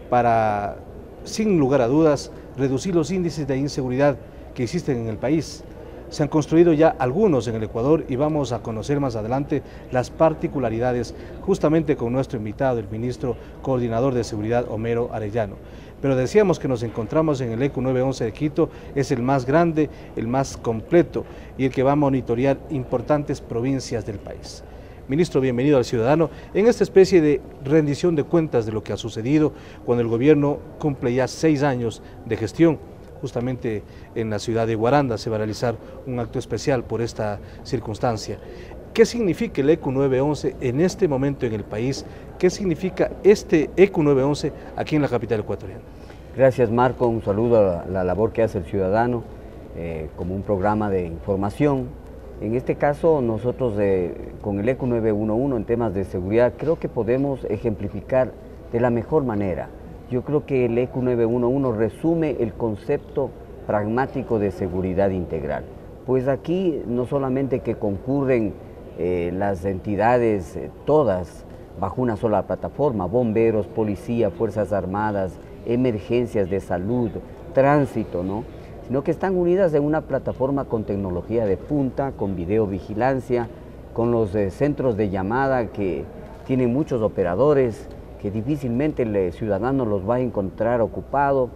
para, sin lugar a dudas, reducir los índices de inseguridad que existen en el país. Se han construido ya algunos en el Ecuador y vamos a conocer más adelante las particularidades justamente con nuestro invitado, el ministro coordinador de seguridad, Homero Arellano. Pero decíamos que nos encontramos en el ECU 911 de Quito, es el más grande, el más completo y el que va a monitorear importantes provincias del país. Ministro, bienvenido al Ciudadano en esta especie de rendición de cuentas de lo que ha sucedido cuando el gobierno cumple ya 6 años de gestión. Justamente en la ciudad de Guaranda se va a realizar un acto especial por esta circunstancia. ¿Qué significa el ECU 911 en este momento en el país? ¿Qué significa este ECU 911 aquí en la capital ecuatoriana? Gracias, Marco, un saludo a la labor que hace el Ciudadano como un programa de información. En este caso, nosotros con el ECU 911 en temas de seguridad creo que podemos ejemplificar de la mejor manera. Yo creo que el ECU 911 resume el concepto pragmático de seguridad integral. Pues aquí no solamente que concurren las entidades todas bajo una sola plataforma, bomberos, policía, fuerzas armadas, emergencias de salud, tránsito, ¿no?, sino que están unidas en una plataforma con tecnología de punta, con videovigilancia, con los centros de llamada que tienen muchos operadores, que difícilmente el ciudadano los va a encontrar ocupado,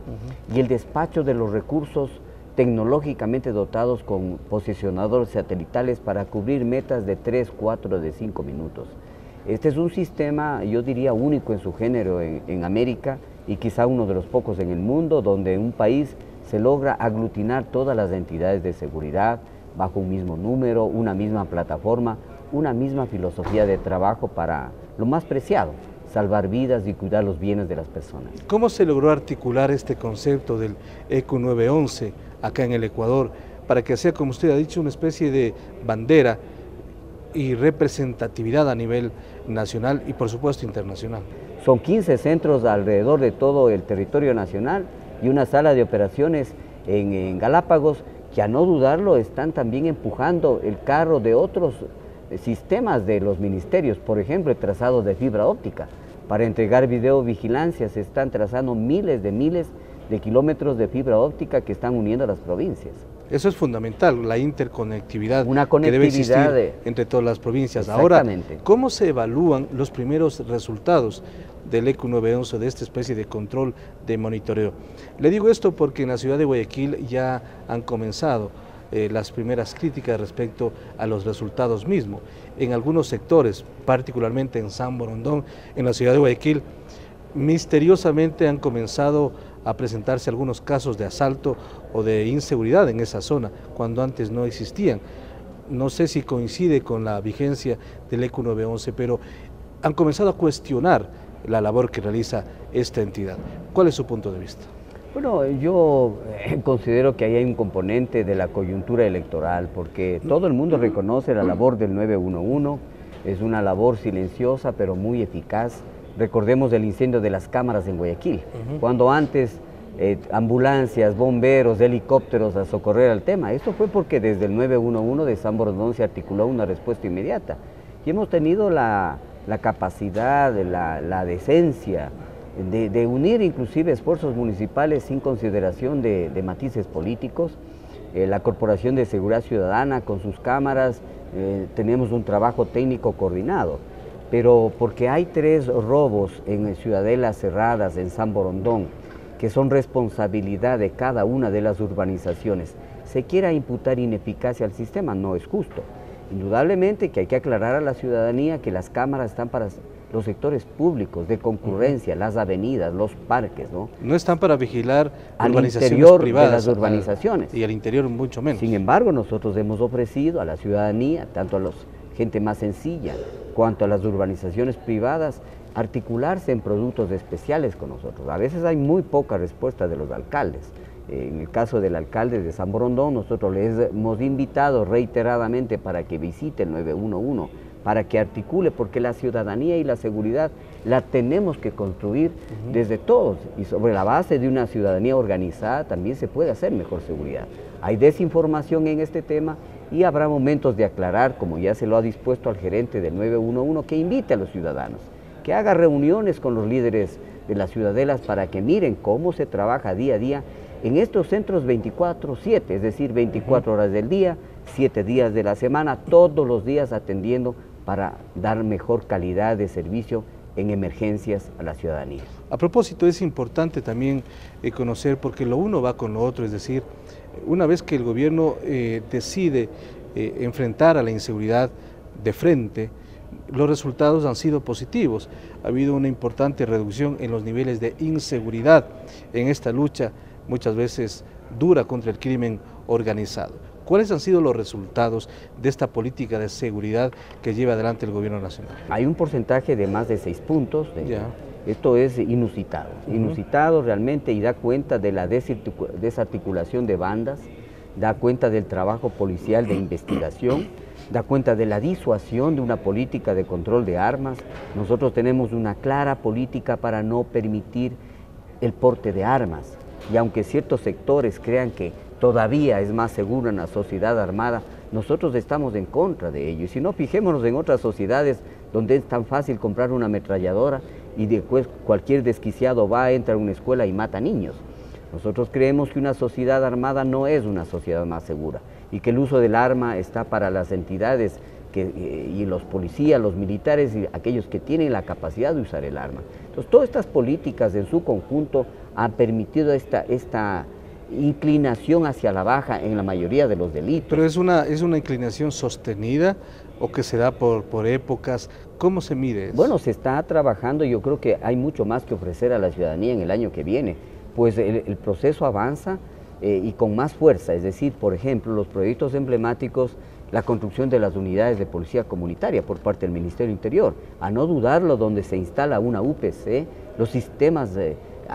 y el despacho de los recursos tecnológicamente dotados con posicionadores satelitales para cubrir metas de 3, 4, de 5 minutos. Este es un sistema, yo diría, único en su género en América y quizá uno de los pocos en el mundo, donde un país se logra aglutinar todas las entidades de seguridad bajo un mismo número, una misma plataforma, una misma filosofía de trabajo para lo más preciado, salvar vidas y cuidar los bienes de las personas. ¿Cómo se logró articular este concepto del ECU 911 acá en el Ecuador para que sea, como usted ha dicho, una especie de bandera y representatividad a nivel nacional y por supuesto internacional? Son 15 centros alrededor de todo el territorio nacional y una sala de operaciones en Galápagos que, a no dudarlo, están también empujando el carro de otros sistemas de los ministerios, por ejemplo, el trazado de fibra óptica. Para entregar videovigilancia se están trazando miles de kilómetros de fibra óptica que están uniendo a las provincias. Eso es fundamental, la interconectividad que debe existir entre todas las provincias. Ahora, ¿cómo se evalúan los primeros resultados del ECU 911, de esta especie de control de monitoreo? Le digo esto porque en la ciudad de Guayaquil ya han comenzado las primeras críticas respecto a los resultados mismos. En algunos sectores, particularmente en San Borondón, en la ciudad de Guayaquil, misteriosamente han comenzado a presentarse algunos casos de asalto o de inseguridad en esa zona, cuando antes no existían. No sé si coincide con la vigencia del ECU 911, pero han comenzado a cuestionar la labor que realiza esta entidad. ¿Cuál es su punto de vista? Bueno, yo considero que ahí hay un componente de la coyuntura electoral, porque todo el mundo reconoce la labor del 911, es una labor silenciosa pero muy eficaz. Recordemos el incendio de las cámaras en Guayaquil, cuando antes ambulancias, bomberos, helicópteros a socorrer al tema. Esto fue porque desde el 911 de San Borondón se articuló una respuesta inmediata. Y hemos tenido la capacidad, la decencia de unir inclusive esfuerzos municipales sin consideración de matices políticos. La Corporación de Seguridad Ciudadana con sus cámaras, tenemos un trabajo técnico coordinado, pero porque hay 3 robos en ciudadelas cerradas en San Borondón, que son responsabilidad de cada una de las urbanizaciones, se quiera imputar ineficacia al sistema, no es justo. Indudablemente que hay que aclarar a la ciudadanía que las cámaras están para los sectores públicos de concurrencia, las avenidas, los parques, ¿no? No están para vigilar al urbanizaciones interior privadas, de las urbanizaciones. Y al interior mucho menos. Sin embargo, nosotros hemos ofrecido a la ciudadanía, tanto a la gente más sencilla, cuanto a las urbanizaciones privadas, articularse en productos especiales con nosotros. A veces hay muy poca respuesta de los alcaldes. En el caso del alcalde de San Borondón, nosotros les hemos invitado reiteradamente para que visite el 911, para que articule, porque la ciudadanía y la seguridad la tenemos que construir desde todos, y sobre la base de una ciudadanía organizada también se puede hacer mejor seguridad. Hay desinformación en este tema y habrá momentos de aclarar, como ya se lo ha dispuesto al gerente del 911, que invite a los ciudadanos, que haga reuniones con los líderes de las ciudadelas para que miren cómo se trabaja día a día en estos centros 24/7, es decir, 24 horas del día, 7 días de la semana, todos los días atendiendo para dar mejor calidad de servicio en emergencias a la ciudadanía. A propósito, es importante también conocer, porque lo uno va con lo otro, es decir, una vez que el gobierno decide enfrentar a la inseguridad de frente, los resultados han sido positivos. Ha habido una importante reducción en los niveles de inseguridad en esta lucha, muchas veces dura, contra el crimen organizado. ¿Cuáles han sido los resultados de esta política de seguridad que lleva adelante el gobierno nacional? Hay un porcentaje de más de 6 puntos. Esto es inusitado, inusitado realmente, y da cuenta de la desarticulación de bandas, da cuenta del trabajo policial de investigación, da cuenta de la disuasión de una política de control de armas. Nosotros tenemos una clara política para no permitir el porte de armas, y aunque ciertos sectores crean que todavía es más seguro en la sociedad armada, nosotros estamos en contra de ello. Y si no, fijémonos en otras sociedades donde es tan fácil comprar una ametralladora y después cualquier desquiciado va, entra a una escuela y mata niños. Nosotros creemos que una sociedad armada no es una sociedad más segura y que el uso del arma está para las entidades y los policías, los militares y aquellos que tienen la capacidad de usar el arma. Entonces, todas estas políticas en su conjunto han permitido esta inclinación hacia la baja en la mayoría de los delitos. ¿Pero es una inclinación sostenida o que se da por épocas? ¿Cómo se mide eso? Bueno, se está trabajando. Yo creo que hay mucho más que ofrecer a la ciudadanía en el año que viene, pues el proceso avanza y con más fuerza. Es decir, por ejemplo, los proyectos emblemáticos, la construcción de las unidades de policía comunitaria por parte del Ministerio del Interior, a no dudarlo, donde se instala una UPC, los sistemas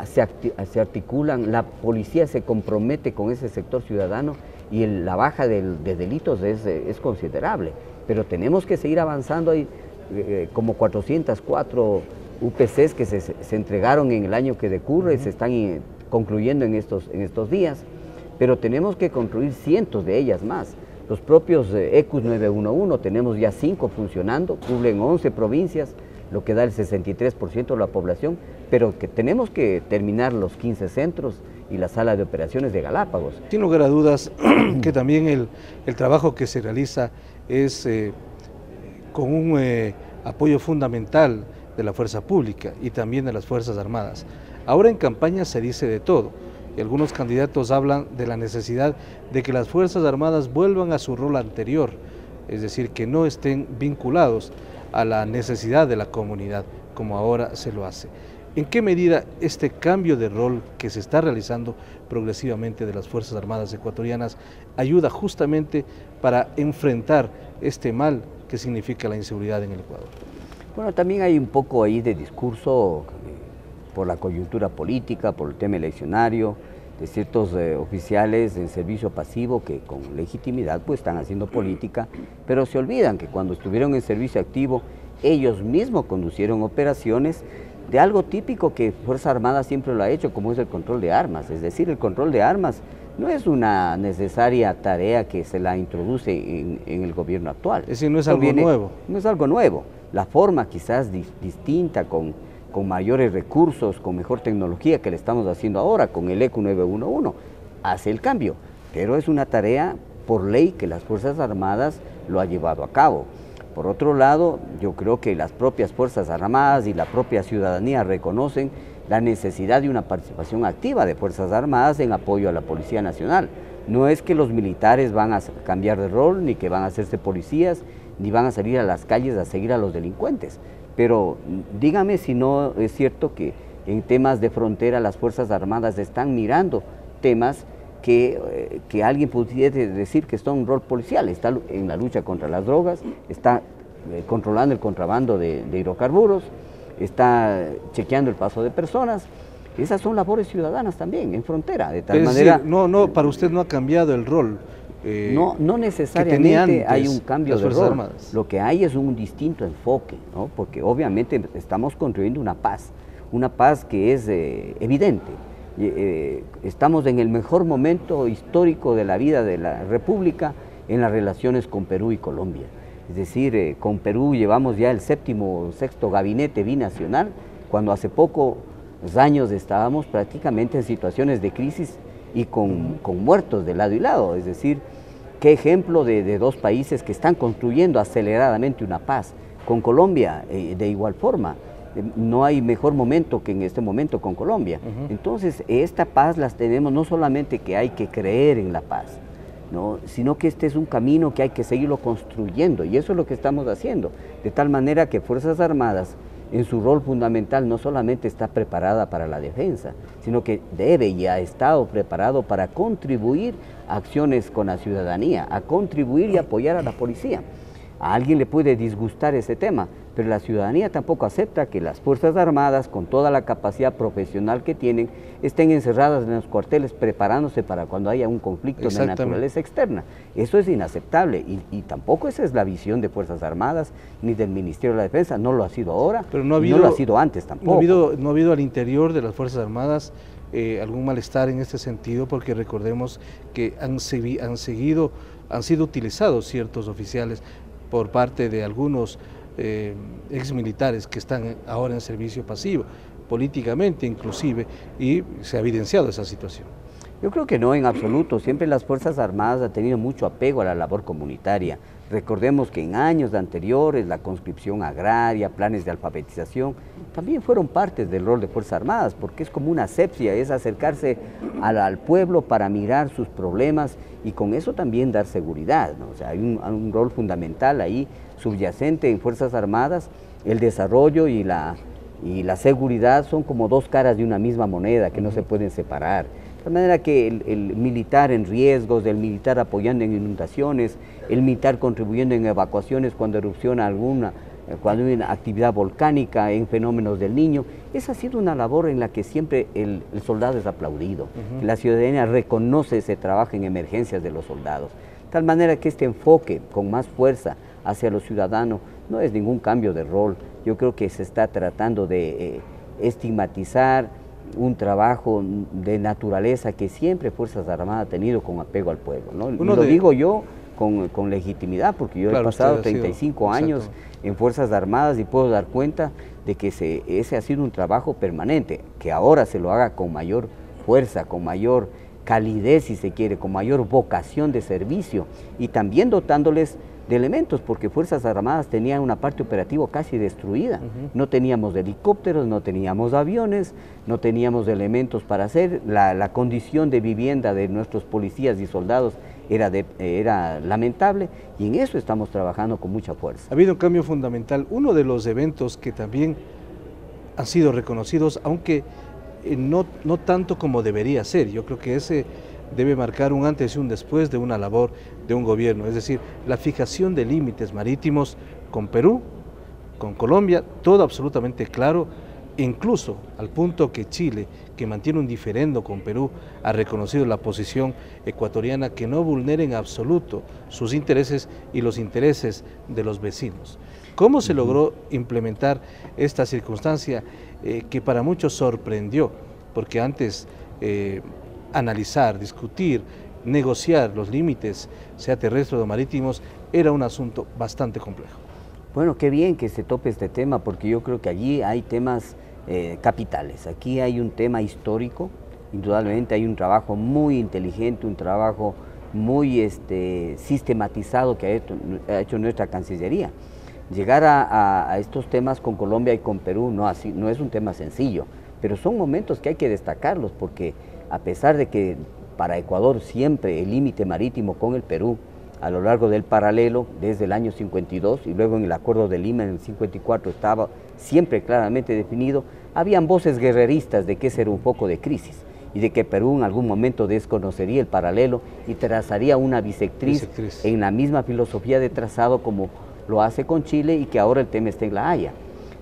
se articulan, la policía se compromete con ese sector ciudadano y la baja de delitos es considerable. Pero tenemos que seguir avanzando. Hay como 404 UPCs que se entregaron en el año que decurre, se están concluyendo en estos días, pero tenemos que construir cientos de ellas más. Los propios ECUS 911, tenemos ya 5 funcionando, cubren 11 provincias, lo que da el 63% de la población, pero que tenemos que terminar los 15 centros y la sala de operaciones de Galápagos. Sin lugar a dudas que también el trabajo que se realiza es con un apoyo fundamental de la fuerza pública y también de las Fuerzas Armadas. Ahora en campaña se dice de todo, y algunos candidatos hablan de la necesidad de que las Fuerzas Armadas vuelvan a su rol anterior, es decir, que no estén vinculados a la necesidad de la comunidad, como ahora se lo hace. ¿En qué medida este cambio de rol que se está realizando progresivamente de las Fuerzas Armadas ecuatorianas ayuda justamente para enfrentar este mal que significa la inseguridad en el Ecuador? Bueno, también hay un poco ahí de discurso por la coyuntura política, por el tema eleccionario, de ciertos oficiales en servicio pasivo que con legitimidad pues están haciendo política, pero se olvidan que cuando estuvieron en servicio activo ellos mismos conducieron operaciones de algo típico que Fuerzas Armadas siempre lo ha hecho, como es el control de armas. Es decir, el control de armas no es una necesaria tarea que se la introduce en el gobierno actual. Es decir, no es algo nuevo. No es algo nuevo. La forma quizás distinta, con mayores recursos, con mejor tecnología que le estamos haciendo ahora, con el ECU 911, hace el cambio. Pero es una tarea por ley que las Fuerzas Armadas lo ha llevado a cabo. Por otro lado, yo creo que las propias Fuerzas Armadas y la propia ciudadanía reconocen la necesidad de una participación activa de Fuerzas Armadas en apoyo a la Policía Nacional. No es que los militares van a cambiar de rol, ni que van a hacerse policías, ni van a salir a las calles a seguir a los delincuentes. Pero dígame si no es cierto que en temas de frontera las Fuerzas Armadas están mirando temas que alguien pudiera decir que está en un rol policial. Está en la lucha contra las drogas, está controlando el contrabando de hidrocarburos, está chequeando el paso de personas. Esas son labores ciudadanas también en frontera, de tal manera... Decir, para usted no ha cambiado el rol. No necesariamente hay un cambio de rol. Armadas. Lo que hay es un distinto enfoque, ¿no? Porque obviamente estamos construyendo una paz que es evidente. Estamos en el mejor momento histórico de la vida de la República en las relaciones con Perú y Colombia. Es decir, con Perú llevamos ya el sexto gabinete binacional, cuando hace pocos años estábamos prácticamente en situaciones de crisis y con muertos de lado y lado. Es decir, qué ejemplo de dos países que están construyendo aceleradamente una paz. Con Colombia, de igual forma. No hay mejor momento que en este momento con Colombia. Entonces, esta paz las tenemos, no solamente que hay que creer en la paz, ¿no? Sino que este es un camino que hay que seguirlo construyendo, y eso es lo que estamos haciendo, de tal manera que Fuerzas Armadas, en su rol fundamental, no solamente está preparada para la defensa, sino que debe y ha estado preparado para contribuir a acciones con la ciudadanía, a contribuir y apoyar a la policía. A alguien le puede disgustar ese tema, pero la ciudadanía tampoco acepta que las Fuerzas Armadas, con toda la capacidad profesional que tienen, estén encerradas en los cuarteles preparándose para cuando haya un conflicto de naturaleza externa. Eso es inaceptable y tampoco esa es la visión de Fuerzas Armadas ni del Ministerio de la Defensa. No lo ha sido ahora, pero no lo ha sido antes tampoco. No ha habido al interior de las Fuerzas Armadas algún malestar en este sentido, porque recordemos que han sido utilizados ciertos oficiales por parte de algunos exmilitares que están ahora en servicio pasivo, políticamente inclusive, y se ha evidenciado esa situación. Yo creo que no, en absoluto. Siempre las Fuerzas Armadas han tenido mucho apego a la labor comunitaria. Recordemos que en años anteriores la conscripción agraria, planes de alfabetización, también fueron partes del rol de Fuerzas Armadas, porque es como una asepsia, es acercarse al pueblo para mirar sus problemas y con eso también dar seguridad, ¿no? O sea, hay un rol fundamental ahí, subyacente en Fuerzas Armadas. El desarrollo y la seguridad son como dos caras de una misma moneda que no se pueden separar. De manera que el militar en riesgos, el militar apoyando en inundaciones, el militar contribuyendo en evacuaciones cuando erupciona cuando hay una actividad volcánica, en fenómenos del Niño, esa ha sido una labor en la que siempre el soldado es aplaudido. La ciudadanía reconoce ese trabajo en emergencias de los soldados. De tal manera que este enfoque con más fuerza hacia los ciudadanos no es ningún cambio de rol. Yo creo que se está tratando de estigmatizar un trabajo de naturaleza que siempre Fuerzas Armadas ha tenido con apego al pueblo, ¿no? Lo digo yo con legitimidad, porque yo he pasado 35 años en Fuerzas Armadas y puedo dar cuenta de que ese ha sido un trabajo permanente, que ahora se lo haga con mayor fuerza, con mayor calidez, si se quiere, con mayor vocación de servicio, y también dotándoles de elementos, porque Fuerzas Armadas tenían una parte operativa casi destruida. No teníamos helicópteros, no teníamos aviones, no teníamos elementos para hacer. La condición de vivienda de nuestros policías y soldados era lamentable, y en eso estamos trabajando con mucha fuerza. Ha habido un cambio fundamental. Uno de los eventos que también han sido reconocidos, aunque no tanto como debería ser, yo creo que ese debe marcar un antes y un después de una labor de un gobierno, es decir, la fijación de límites marítimos con Perú, con Colombia, todo absolutamente claro, incluso al punto que Chile, que mantiene un diferendo con Perú, ha reconocido la posición ecuatoriana, que no vulnera en absoluto sus intereses y los intereses de los vecinos. ¿Cómo se logró implementar esta circunstancia que para muchos sorprendió? Porque antes analizar, discutir, negociar los límites, sea terrestres o marítimos, era un asunto bastante complejo. Bueno, qué bien que se tope este tema, porque yo creo que allí hay temas capitales. Aquí hay un tema histórico, indudablemente hay un trabajo muy inteligente, un trabajo muy sistematizado que ha hecho nuestra Cancillería. Llegar a estos temas con Colombia y con Perú no es un tema sencillo, pero son momentos que hay que destacarlos, porque a pesar de que para Ecuador siempre el límite marítimo con el Perú a lo largo del paralelo desde el año 52 y luego en el Acuerdo de Lima en el 54 estaba siempre claramente definido, habían voces guerreristas de que ese era un foco de crisis y de que Perú en algún momento desconocería el paralelo y trazaría una bisectriz en la misma filosofía de trazado como lo hace con Chile y que ahora el tema está en La Haya.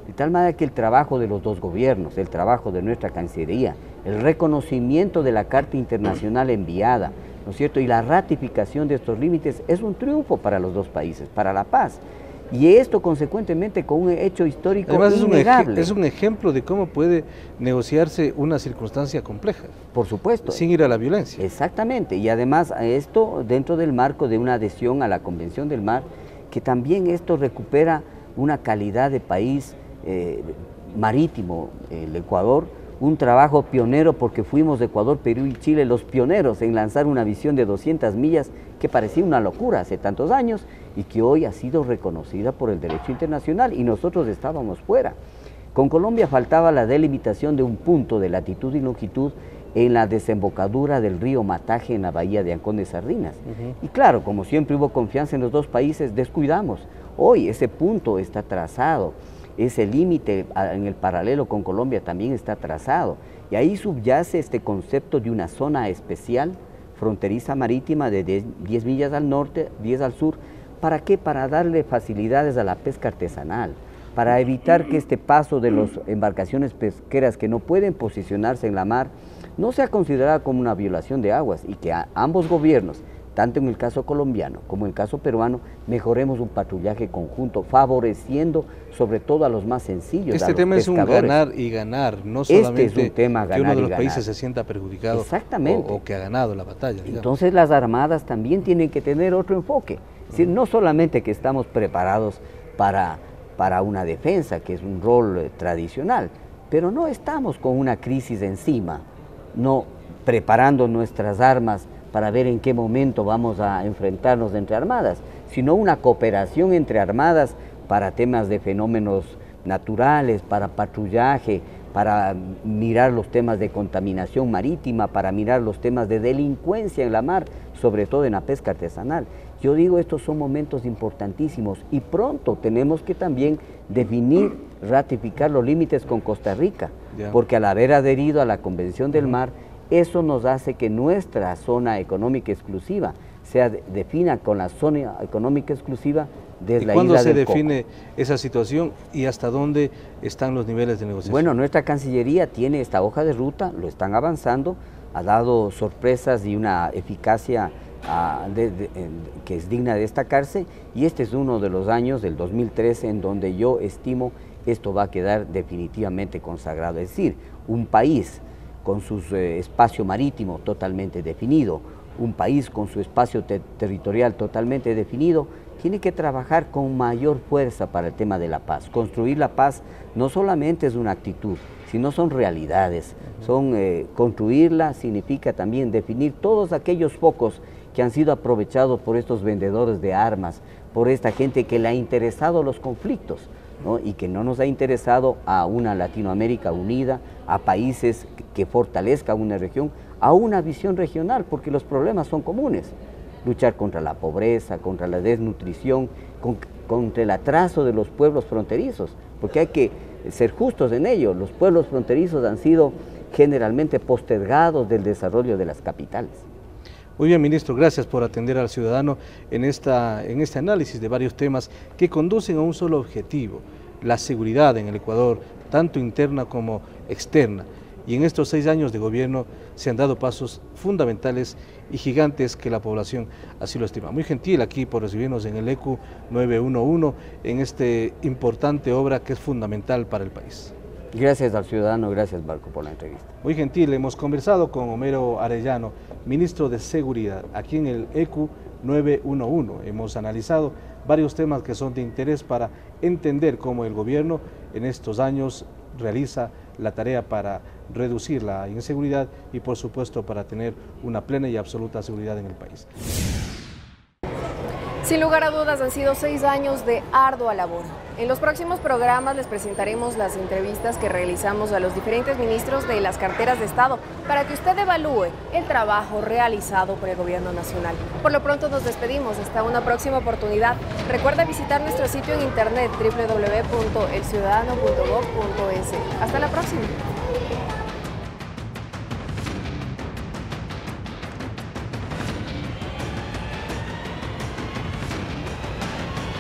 De tal manera que el trabajo de los dos gobiernos, el trabajo de nuestra Cancillería, el reconocimiento de la Carta Internacional enviada, ¿no es cierto?, y la ratificación de estos límites es un triunfo para los dos países, para la paz. Y esto consecuentemente con un hecho histórico innegable. Es un ejemplo de cómo puede negociarse una circunstancia compleja. Por supuesto. Sin ir a la violencia. Exactamente, y además esto dentro del marco de una adhesión a la Convención del Mar, que también esto recupera una calidad de país marítimo, el Ecuador, un trabajo pionero porque fuimos de Ecuador, Perú y Chile los pioneros en lanzar una visión de 200 millas que parecía una locura hace tantos años y que hoy ha sido reconocida por el derecho internacional y nosotros estábamos fuera. Con Colombia faltaba la delimitación de un punto de latitud y longitud en la desembocadura del río Mataje en la bahía de Ancón de Sardinas. Y claro, como siempre hubo confianza en los dos países, descuidamos. Hoy ese punto está trazado. Ese límite en el paralelo con Colombia también está trazado y ahí subyace este concepto de una zona especial fronteriza marítima de 10 millas al norte, 10 al sur. ¿Para qué? Para darle facilidades a la pesca artesanal, para evitar que este paso de las embarcaciones pesqueras que no pueden posicionarse en la mar no sea considerada como una violación de aguas y que ambos gobiernos, tanto en el caso colombiano como en el caso peruano, mejoremos un patrullaje conjunto, favoreciendo sobre todo a los más sencillos. Este tema es un ganar y ganar, no solamente es un tema que uno de los países se sienta perjudicado o que ha ganado la batalla. Digamos. Entonces las armadas también tienen que tener otro enfoque, es decir, no solamente que estamos preparados para una defensa, que es un rol tradicional, pero no estamos con una crisis encima, no preparando nuestras armas para ver en qué momento vamos a enfrentarnos entre armadas, sino una cooperación entre armadas para temas de fenómenos naturales, para patrullaje, para mirar los temas de contaminación marítima, para mirar los temas de delincuencia en la mar, sobre todo en la pesca artesanal. Yo digo, estos son momentos importantísimos y pronto tenemos que también definir, ratificar los límites con Costa Rica, porque al haber adherido a la Convención del Mar, eso nos hace que nuestra zona económica exclusiva se defina con la zona económica exclusiva desde la isla del Coco. ¿Cuándo se define esa situación y hasta dónde están los niveles de negociación? Bueno, nuestra Cancillería tiene esta hoja de ruta, lo están avanzando, ha dado sorpresas y una eficacia que es digna de destacarse, y este es uno de los años del 2013 en donde yo estimo esto va a quedar definitivamente consagrado. Es decir, un país con su espacio marítimo totalmente definido, un país con su espacio territorial totalmente definido, tiene que trabajar con mayor fuerza para el tema de la paz. Construir la paz no solamente es una actitud, sino son realidades. Construirla significa también definir todos aquellos focos que han sido aprovechados por estos vendedores de armas, por esta gente que le ha interesado los conflictos, ¿no? Y que no nos ha interesado a una Latinoamérica unida, a países que fortalezcan una región, a una visión regional, porque los problemas son comunes. Luchar contra la pobreza, contra la desnutrición, contra el atraso de los pueblos fronterizos, porque hay que ser justos en ello. Los pueblos fronterizos han sido generalmente postergados del desarrollo de las capitales. Muy bien, ministro, gracias por atender al ciudadano en este análisis de varios temas que conducen a un solo objetivo, la seguridad en el Ecuador, tanto interna como externa. y en estos 6 años de gobierno se han dado pasos fundamentales y gigantes que la población así lo estima. Muy gentil aquí por recibirnos en el ECU 911 en esta importante obra que es fundamental para el país. Gracias al ciudadano, gracias Marco por la entrevista. Muy gentil, hemos conversado con Homero Arellano, ministro de Seguridad, aquí en el ECU 911. Hemos analizado varios temas que son de interés para entender cómo el gobierno en estos años realiza la tarea para reducir la inseguridad y por supuesto para tener una plena y absoluta seguridad en el país. Sin lugar a dudas han sido 6 años de ardua labor. En los próximos programas les presentaremos las entrevistas que realizamos a los diferentes ministros de las carteras de Estado para que usted evalúe el trabajo realizado por el Gobierno Nacional. Por lo pronto nos despedimos, hasta una próxima oportunidad. Recuerda visitar nuestro sitio en internet www.elciudadano.gov.es. Hasta la próxima.